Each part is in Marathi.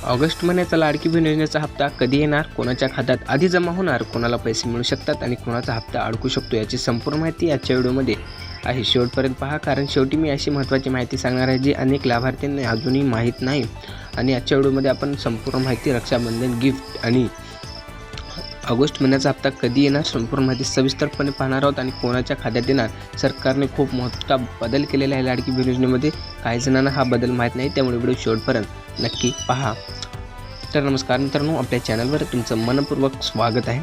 ऑगस्ट महिन्याचा लाडकी बहीण योजनेचा हप्ता कधी येणार, कोणाच्या खात्यात आधी जमा होणार, कोणाला पैसे मिळू शकतात आणि कोणाचा हप्ता अडकू शकतो याची संपूर्ण माहिती आजच्या व्हिडिओमध्ये आहे. शेवटपर्यंत पहा, कारण शेवटी मी अशी महत्त्वाची माहिती सांगणार आहे जी अनेक लाभार्थ्यांना अजूनही माहीत नाही. आणि आजच्या व्हिडिओमध्ये आपण संपूर्ण माहिती, रक्षाबंधन गिफ्ट आणि ऑगस्ट महिन्याचा हप्ता कधी येणार संपूर्ण माहिती सविस्तरपणे पाहणार आहोत आणि कोणाच्या खात्यात येणार. सरकारने खूप मोठा बदल केलेला आहे लाडकी बहीण योजनेमध्ये. काही जणांना हा बदल माहीत नाही, त्यामुळे व्हिडिओ शेवटपर्यंत नक्की पहा. तर नमस्कार मित्रांनो, आपल्या चॅनलवर तुमचं मनपूर्वक स्वागत आहे.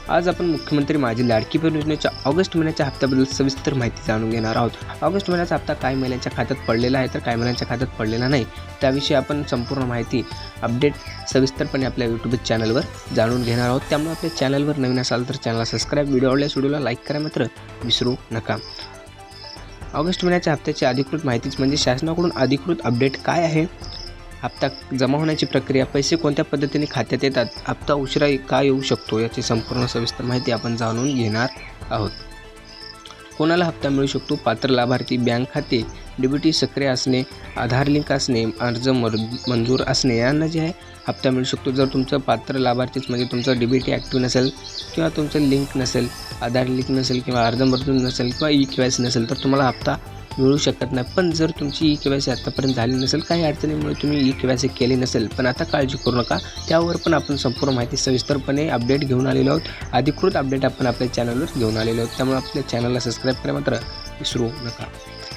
आज आपण मुख्यमंत्री माझी लाडकी बहीण योजनेच्या ऑगस्ट महिन्याच्या हप्त्याबद्दल सविस्तर माहिती जाणून घेणार आहोत. ऑगस्ट महिन्याचा हप्ता काही महिलांच्या खात्यात पडलेला आहे तर काही महिलांच्या खात्यात पडलेला नाही, त्याविषयी आपण संपूर्ण माहिती अपडेट सविस्तरपणे आपल्या यूट्यूब चॅनलवर जाणून घेणार आहोत. त्यामुळे आपल्या चॅनलवर नवीन असाल तर चॅनलला सबस्क्राईब, व्हिडिओ आवडल्यास व्हिडिओला लाईक करा मात्र विसरू नका. ऑगस्ट महिन्याच्या हप्त्याची अधिकृत माहितीच म्हणजे शासनाकडून अधिकृत अपडेट काय आहे, हप्ता जमा होण्याची प्रक्रिया, पैसे कोणत्या पद्धतीने खात्यात येतात, हप्ता उशिरा का येऊ शकतो याची संपूर्ण सविस्तर माहिती आपण जाणून घेणार आहोत. कोणाला हप्ता मिळू शकतो, पात्र लाभार्थी, बँक खाते, डीबीटी सक्रिय असणे, आधार लिंक असणे, अर्ज मंजूर असणे यांना जे आहे हप्ता मिळू शकतो. जर तुमचं पात्र लाभार्थीच म्हणजे तुमचं डीबीटी ॲक्टिव्ह नसेल किंवा तुमचं लिंक नसेल, आधार लिंक नसेल किंवा अर्ज मंजूर नसेल किंवा ई-केवायसी नसेल तर तुम्हाला हप्ता मिळू शकत नाही. पण जर तुमची ई-केवायसी आत्तापर्यंत झाली नसेल, काही अडचणीमुळे तुम्ही ई-केवायसी केली नसेल, पण आता काळजी करू नका, त्यावर पण आपण संपूर्ण माहिती सविस्तरपणे अपडेट घेऊन आलेलो आहोत. अधिकृत अपडेट आपण आपल्या चॅनलवर घेऊन आलेलो आहोत, त्यामुळे आपल्या चॅनलला सबस्क्राईब करा मात्र विसरू नका.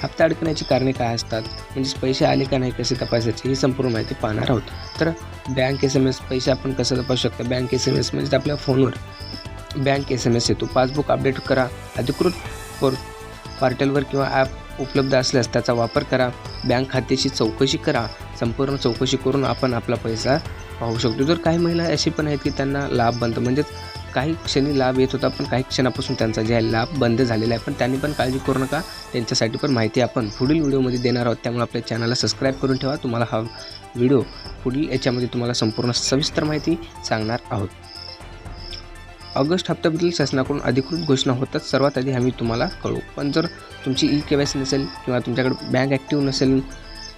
हप्ता अडकण्याची कारणे काय असतात, म्हणजेच पैसे आले का नाही कसे तपासायचे ही संपूर्ण माहिती पाहणार आहोत. तर बँक SMS, पैसे आपण कसं तपासू शकता. बँक SMS म्हणजे आपल्या फोनवर बँक SMS येतो. पासबुक अपडेट करा, अधिकृत पोर्टलवर किंवा ॲप उपलब्ध असल्यास त्याचा वापर करा. बँक खात्याची चौकशी करा, संपूर्ण चौकशी करून आपण आपला पैसा पाहू शकतो. जर काही महिला अशी पण आहेत की त्यांना लाभ बंद, म्हणजेच काही क्षणी लाभ येत होता पण काही क्षणापासून त्यांचा जे आहे लाभ बंद झालेला आहे, पण त्यांनी पण काळजी करू नका, त्यांच्यासाठी पण माहिती आपण पुढील व्हिडिओमध्ये देणार आहोत. त्यामुळे आपल्या चॅनलला सबस्क्राईब करून ठेवा. तुम्हाला हा व्हिडिओ पुढील याच्यामध्ये तुम्हाला संपूर्ण सविस्तर माहिती सांगणार आहोत. ऑगस्ट हप्त्याबद्दल शासनाकडून अधिकृत घोषणा होतात सर्वात आधी आम्ही तुम्हाला कळू. पण जर तुमची ई-केवायसी नसेल किंवा तुमच्याकडे बँक ॲक्टिव्ह नसेल,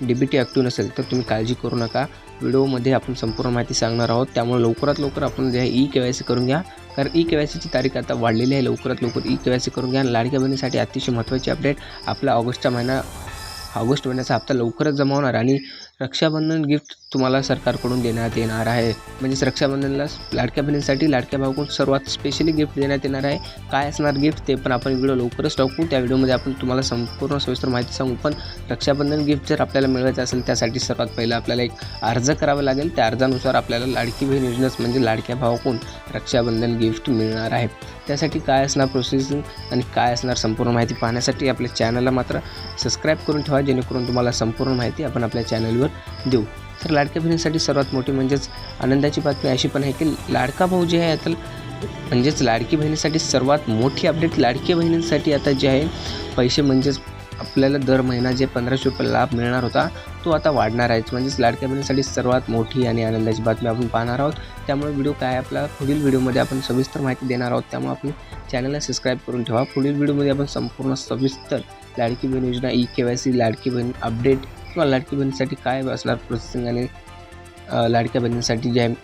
डीबीटी ॲक्टिव्ह नसेल तर तुम्ही काळजी करू नका. व्हिडिओमध्ये आपण संपूर्ण माहिती सांगणार आहोत, त्यामुळे लवकरात लवकर आपण जे आहे ई-केवायसी करून घ्या, कारण ई-केवायसीची तारीख आता वाढलेली आहे. लवकरात लवकर ई-केवायसी करून घ्या. लाडक्या बहिणीसाठी अतिशय महत्त्वाची अपडेट, आपला ऑगस्ट महिन्याचा हप्ता लवकरच जमा होणार आणि रक्षाबंधन गिफ्ट तुम्हाला सरकारकडून देण्यात येणार आहे. म्हणजेच रक्षाबंधनला लाडक्या बहिणींसाठी लाडक्या भावाकडून सर्वात स्पेशली गिफ्ट देण्यात येणार आहे. काय असणार गिफ्ट ते पण आपण व्हिडिओ लवकरच टाकू. त्या व्हिडिओमध्ये आपण तुम्हाला संपूर्ण सविस्तर माहिती सांगू. पण रक्षाबंधन गिफ्ट जर आपल्याला मिळवायचं असेल त्यासाठी सर्वात पहिलं आपल्याला एक अर्ज करावा लागेल. त्या अर्जानुसार आपल्याला लाडकी बहीण योजनेस म्हणजे लाडक्या भावाकडून रक्षाबंधन गिफ्ट मिळणार आहे. त्यासाठी काय असणार प्रोसेसिंग आणि काय असणार संपूर्ण माहिती पाहण्यासाठी आपल्या चॅनलला मात्र सबस्क्राईब करून ठेवा, जेणेकरून तुम्हाला संपूर्ण माहिती आपण आपल्या चॅनलवर देऊ. तर लाडक्या बहिणीसाठी सर्वात मोठी म्हणजेच आनंदाची बातमी अशी पण आहे की लाडका भाऊ जे आहे आता म्हणजेच लाडकी बहिणीसाठी सर्वात मोठी अपडेट. लाडकी बहिणींसाठी आता जे आहे पैसे म्हणजेच आपल्याला दर महिना जे 1500 रुपये लाभ मिळणार होता तो आता वाढणार आहे. म्हणजेच लाडक्या बहिणीसाठी सर्वात मोठी आणि आनंदाची बातमी आपण पाहणार आहोत. त्यामुळे व्हिडिओ काय आपला पुढील व्हिडिओमध्ये आपण सविस्तर माहिती देणार आहोत, त्यामुळे आपण चॅनलला सबस्क्राईब करून ठेवा. पुढील व्हिडिओमध्ये आपण संपूर्ण सविस्तर लाडकी बहीण योजना, ई-केवायसी, लाडकी बहीण अपडेट किंवा लाडकी बहिणीसाठी काय असणार प्रोसेसिंग आणि लाडक्या बहिणीसाठी जे आहे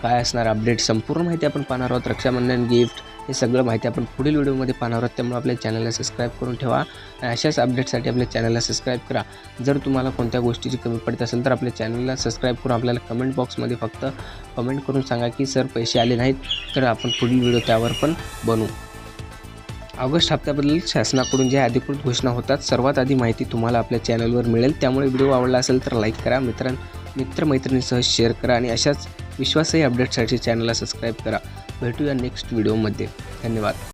काय असणार अपडेट संपूर्ण माहिती आपण पाहणार आहोत. रक्षाबंधन गिफ्ट हे सगळं माहिती आपण पुढील व्हिडिओमध्ये पाहणार आहोत. त्यामुळे आपल्या चॅनलला सबस्क्राईब करून ठेवा आणि अशाच अपडेटसाठी आपल्या चॅनलला सबस्क्राईब करा. जर तुम्हाला कोणत्या गोष्टीची कमी पडत असेल तर आपल्या चॅनलला सबस्क्राईब करून आपल्याला कमेंट बॉक्समध्ये फक्त कमेंट करून सांगा की सर पैसे आले नाहीत, तर आपण पुढील व्हिडिओ त्यावर पण बनवू. ऑगस्ट हप्त्याबद्दल शासनाकडून ज्या अधिकृत घोषणा होतात सर्वात आधी माहिती तुम्हाला आपल्या चॅनलवर मिळेल. त्यामुळे व्हिडिओ आवडला असेल तर लाईक करा, मित्रमैत्रिणींसह शेअर करा आणि अशाच विश्वासही अपडेटसाठी चॅनलला सबस्क्राईब करा. भेटूया नेक्स्ट व्हिडिओमध्ये. धन्यवाद.